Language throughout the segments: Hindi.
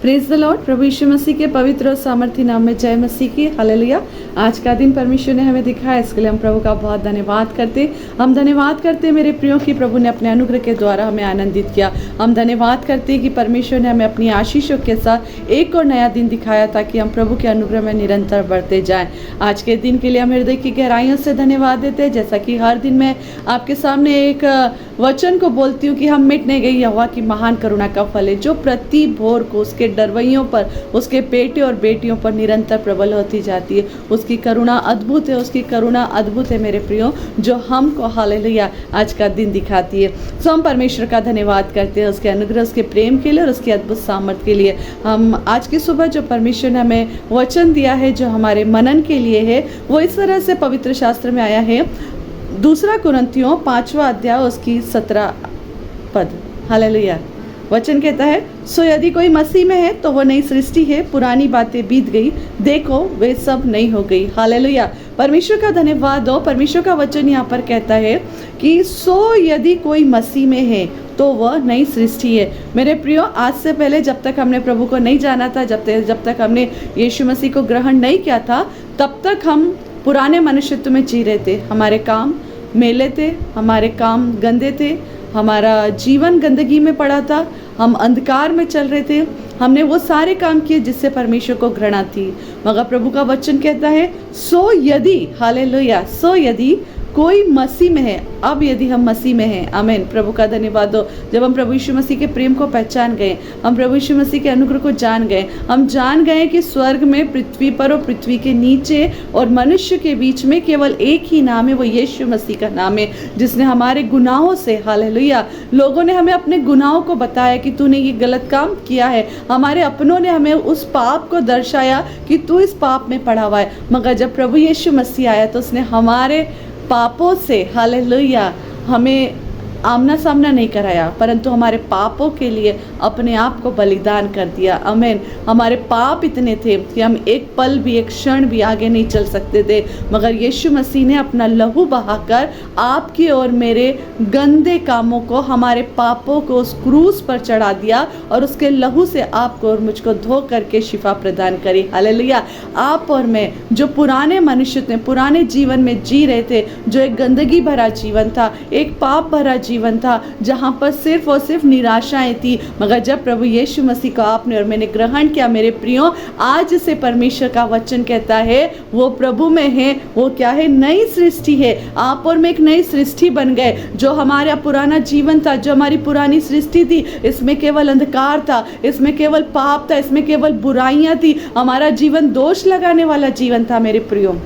Praise the lord. प्रभु यीशु मसीह के पवित्र और सामर्थी नाम में जय मसीह की। हालेलुया। आज का दिन परमेश्वर ने हमें दिखाया, इसके लिए हम प्रभु का बहुत धन्यवाद करते। हम धन्यवाद करते मेरे प्रियो की प्रभु ने अपने अनुग्रह के द्वारा हमें आनंदित किया। हम धन्यवाद करते कि परमेश्वर ने हमें अपनी आशीषों के साथ एक और नया दिन दिखाया ताकि हम प्रभु के अनुग्रह में निरंतर बढ़ते जाएं। आज के दिन के लिए हम हृदय की गहराइयों से धन्यवाद देते हैं। जैसा कि हर दिन मैं आपके सामने एक वचन को बोलती हूँ कि हम मिट नहीं गई यहोवा की महान करुणा का फल है, जो प्रति भोर को उसके डरवैयों पर, उसके बेटे और बेटियों पर निरंतर प्रबल होती जाती है। उसकी करुणा अद्भुत है, उसकी करुणा अद्भुत है मेरे प्रियो, जो हमको हालेलुया आज का दिन दिखाती है। सो हम परमेश्वर का धन्यवाद करते हैं उसके अनुग्रह, उसके प्रेम के लिए और उसकी अद्भुत सामर्थ के लिए। हम आज की सुबह जो परमेश्वर ने हमें वचन दिया है, जो हमारे मनन के लिए है, वो इस तरह से पवित्र शास्त्र में आया है। 2 कुरिन्थियों 5वां अध्याय उसकी 17 पद। हालेलुया। वचन कहता है, सो यदि कोई मसीह में है तो वो नई सृष्टि है, पुरानी बातें बीत गई, देखो वे सब नई हो गई। हालेलुया। परमेश्वर का धन्यवाद हो। परमेश्वर का वचन यहाँ पर कहता है कि सो यदि कोई मसीह में है तो वह नई सृष्टि है। मेरे प्रियो, आज से पहले जब तक हमने प्रभु को नहीं जाना था, जब तक हमने यीशु मसीह को ग्रहण नहीं किया था, तब तक हम पुराने मनुष्यत्व में जी रहे थे। हमारे काम मेले थे, हमारे काम गंदे थे, हमारा जीवन गंदगी में पड़ा था, हम अंधकार में चल रहे थे। हमने वो सारे काम किए जिससे परमेश्वर को घृणा थी। मगर प्रभु का वचन कहता है, सो यदि, हालेलुया, सो यदि कोई मसीह में है। अब यदि हम मसीह में हैं, आमीन, प्रभु का धन्यवाद हो। जब हम प्रभु यीशु मसीह के प्रेम को पहचान गए, हम प्रभु यीशु मसीह के अनुग्रह को जान गए, हम जान गए कि स्वर्ग में, पृथ्वी पर और पृथ्वी के नीचे और मनुष्य के बीच में केवल एक ही नाम है, वो यीशु मसीह का नाम है, जिसने हमारे गुनाहों से, हालेलुया, लोगों ने हमें अपने गुनाहों को बताया कि तूने ये गलत काम किया है। हमारे अपनों ने हमें उस पाप को दर्शाया कि तू इस पाप में पड़ा हुआ है। मगर जब प्रभु यीशु मसीह आया तो उसने हमारे पापों से, हालेलुया, हमें आमना सामना नहीं कराया, परंतु हमारे पापों के लिए अपने आप को बलिदान कर दिया। आमीन। हमारे पाप इतने थे कि हम एक पल भी, एक क्षण भी आगे नहीं चल सकते थे, मगर यीशु मसीह ने अपना लहू बहाकर आपके और मेरे गंदे कामों को, हमारे पापों को उस क्रूस पर चढ़ा दिया और उसके लहू से आपको और मुझको धो करके शिफा प्रदान करी। हालेलुया। आप और मैं जो पुराने मनुष्य थे, पुराने जीवन में जी रहे थे, जो एक गंदगी भरा जीवन था, एक पाप भरा जीवन था, जहाँ पर सिर्फ और सिर्फ निराशाएं थी, मगर जब प्रभु यीशु मसीह को आपने और मैंने ग्रहण किया, मेरे प्रियो, आज से परमेश्वर का वचन कहता है वो प्रभु में है, वो क्या है, नई सृष्टि है। आप और मैं एक नई सृष्टि बन गए। जो हमारा पुराना जीवन था, जो हमारी पुरानी सृष्टि थी, इसमें केवल अंधकार था, इसमें केवल पाप था, इसमें केवल बुराइयां थी, हमारा जीवन दोष लगाने वाला जीवन था मेरे प्रियो।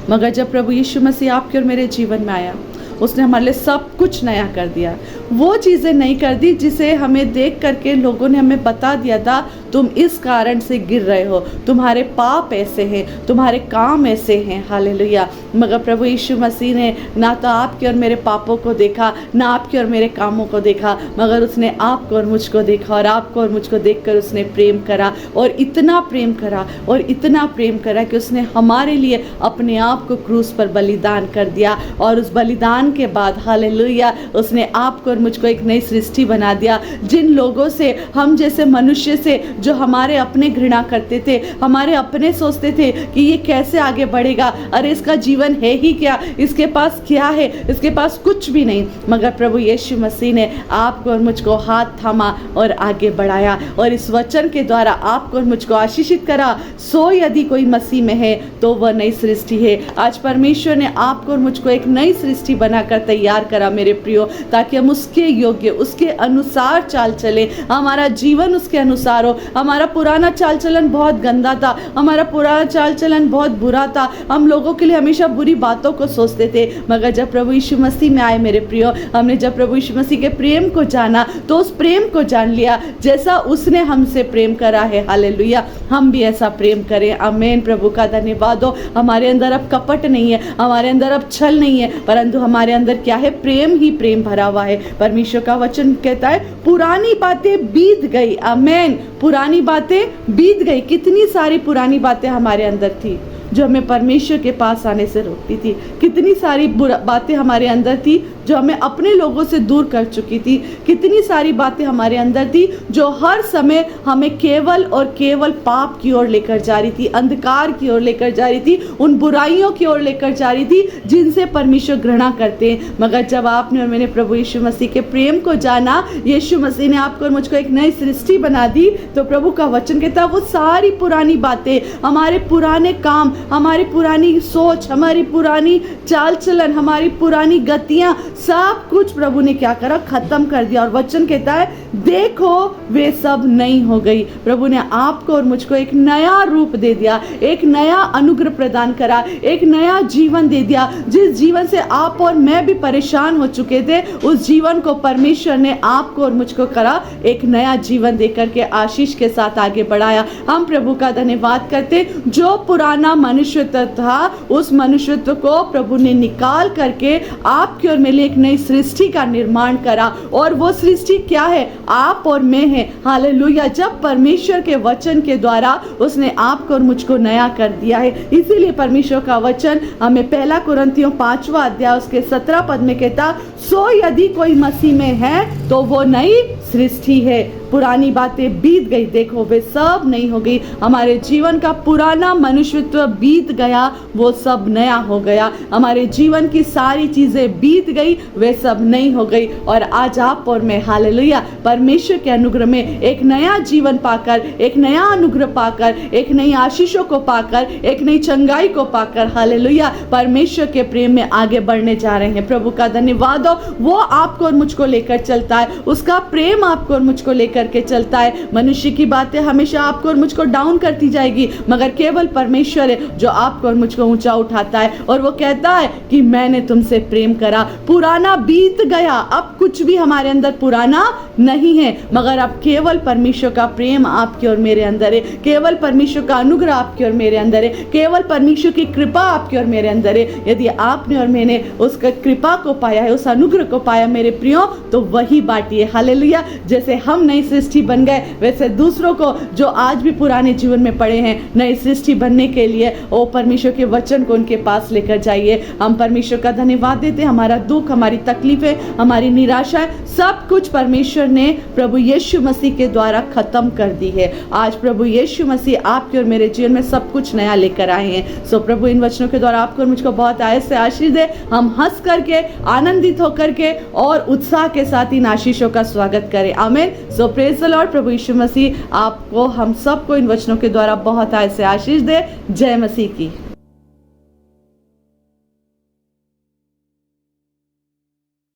मगर जब प्रभु यीशु मसीह आपके और मेरे जीवन में आया, उसने हमारे लिए सब कुछ नया कर दिया। वो चीज़ें नहीं कर दी जिसे हमें देख करके लोगों ने हमें बता दिया था तुम इस कारण से गिर रहे हो, तुम्हारे पाप ऐसे हैं, तुम्हारे काम ऐसे हैं। हालेलुया। मगर प्रभु यीशु मसीह ने ना तो आपके और मेरे पापों को देखा, ना आपके और मेरे कामों को देखा, मगर उसने आपको और मुझको देखा, और आपको और मुझको देखकर उसने प्रेम करा, और इतना प्रेम करा, और इतना प्रेम करा कि उसने हमारे लिए अपने आप को क्रूस पर बलिदान कर दिया। और उस बलिदान के बाद, हालेलुया, उसने आपको और मुझको एक नई सृष्टि बना दिया। जिन लोगों से, हम जैसे मनुष्य से, जो हमारे अपने घृणा करते थे, हमारे अपने सोचते थे कि ये कैसे आगे बढ़ेगा, अरे इसका जीवन है ही क्या, इसके पास क्या है, इसके पास कुछ भी नहीं, मगर प्रभु यीशु मसीह ने आपको और मुझको हाथ थामा और आगे बढ़ाया, और इस वचन के द्वारा आपको और मुझको आशीषित करा। सो यदि कोई मसीह में है तो वह नई सृष्टि है। आज परमेश्वर ने आपको और मुझको एक नई सृष्टि बनाकर तैयार करा मेरे प्रियो, ताकि हम उसके योग्य, उसके अनुसार चाल चले, हमारा जीवन उसके अनुसार हो। हमारा पुराना चाल चलन बहुत गंदा था, हमारा पुराना चाल चलन बहुत बुरा था, हम लोगों के लिए हमेशा बुरी बातों को सोचते थे। मगर जब प्रभु यीशु मसीह में आए मेरे प्रियो, हमने जब प्रभु यीशु मसीह के प्रेम को जाना, तो उस प्रेम को जान लिया जैसा उसने हमसे प्रेम करा है। हालेलुया। हम भी ऐसा प्रेम करें। आमीन। प्रभु का धन्यवाद हो। हमारे अंदर अब कपट नहीं है, हमारे अंदर अब छल नहीं है, परंतु हमारे अंदर क्या है, प्रेम ही प्रेम भरा हुआ है। परमेश्वर का वचन कहता है पुरानी बातें बीत गई। आमीन। पुरानी बातें बीत गई। कितनी सारी पुरानी बातें हमारे अंदर थी जो हमें परमेश्वर के पास आने से रोकती थी, कितनी सारी बातें हमारे अंदर थी जो हमें अपने लोगों से दूर कर चुकी थी। कितनी सारी बातें हमारे अंदर थी जो हर समय हमें केवल और केवल पाप की ओर लेकर जा रही थी, अंधकार की ओर लेकर जा रही थी, उन बुराइयों की ओर लेकर जा रही थी जिनसे परमेश्वर घृणा करते हैं। मगर जब आपने और मैंने प्रभु यीशु मसीह के प्रेम को जाना, यीशु मसीह ने आपको और मुझको एक नई सृष्टि बना दी, तो प्रभु का वचन कहता है वो सारी पुरानी बातें, हमारे पुराने काम, हमारी पुरानी सोच, हमारी पुरानी चाल चलन, हमारी पुरानी गतियां, सब कुछ प्रभु ने क्या करा, खत्म कर दिया। और वचन कहता है देखो वे सब नई हो गई। प्रभु ने आपको और मुझको एक नया रूप दे दिया, एक नया अनुग्रह प्रदान करा, एक नया जीवन दे दिया। जिस जीवन से आप और मैं भी परेशान हो चुके थे, उस जीवन को परमेश्वर ने आपको और मुझको करा एक नया जीवन देकर के आशीष के साथ आगे बढ़ाया। हम प्रभु का धन्यवाद करते। जो पुराना मनुष्यत्व था, उस मनुष्यत्व को प्रभु ने निकाल करके आपके और मेरे लिए एक नई सृष्टि का निर्माण करा। और वो सृष्टि क्या है? आप और मैं है। हालेलुया। जब परमेश्वर के वचन के द्वारा उसने आपको और मुझको नया कर दिया है। इसीलिए परमेश्वर का वचन हमें 1 कुरिन्थियों 5वां अध्याय उसके 17 पद में कहता, सो यदि कोई मसीह में है तो वो नई सृष्टि है, पुरानी बातें बीत गई, देखो वे सब नई हो गई। हमारे जीवन का पुराना मनुष्यत्व बीत गया, वो सब नया हो गया। हमारे जीवन की सारी चीजें बीत गई, वे सब नई हो गई। और आज आप और मैं हालेलुया परमेश्वर के अनुग्रह में एक नया जीवन पाकर, एक नया अनुग्रह पाकर, एक नई आशीषों को पाकर, एक नई चंगाई को पाकर हालेलुया परमेश्वर के प्रेम में आगे बढ़ने जा रहे हैं। प्रभु का धन्यवाद हो। वो आपको और मुझको लेकर चलता है, उसका प्रेम आपको और मुझको लेकर के चलता है। मनुष्य की बातें हमेशा आपको और मुझको डाउन करती जाएगी, मगर केवल परमेश्वर है जो आपको और मुझको ऊंचा उठाता है। और वो कहता है कि मैंने तुमसे प्रेम करा, पुराना बीत गया, अब कुछ भी हमारे अंदर पुराना नहीं है, मगर अब केवल परमेश्वर का प्रेम आपके और मेरे अंदर है, केवल परमेश्वर का अनुग्रह आपके और मेरे अंदर है, केवल परमेश्वर की कृपा आपके और मेरे अंदर है। यदि आपने और मैंने उसका कृपा को पाया है, उस अनुग्रह को पाया मेरे प्रियो, तो वही बाटिए हालेलुया। जैसे हम नई सृष्टि बन गए, वैसे दूसरों को जो आज भी पुराने जीवन में पड़े हैं, नई सृष्टि बनने के लिए ओ परमेश्वर के वचन को उनके पास लेकर जाइए। हम परमेश्वर का धन्यवाद देते हैं। हमारा दुख, हमारी तकलीफें, हमारी निराशा, सब कुछ परमेश्वर ने प्रभु यीशु मसीह के द्वारा खत्म कर दी है। आज प्रभु यीशु मसीह आपके और मेरे जीवन में सब कुछ नया लेकर आए हैं। सो प्रभु इन वचनों के द्वारा आपको और मुझको बहुत आयत से आशीष दे। हम हंस करके, आनंदित होकर के और उत्साह के साथ इन आशीषों का स्वागत करें। आमीन। सो प्रेज द लॉर्ड। प्रभु यीशु मसीह आपको, हम सबको इन वचनों के द्वारा बहुत आयत से आशीष दे। जय मसीह की।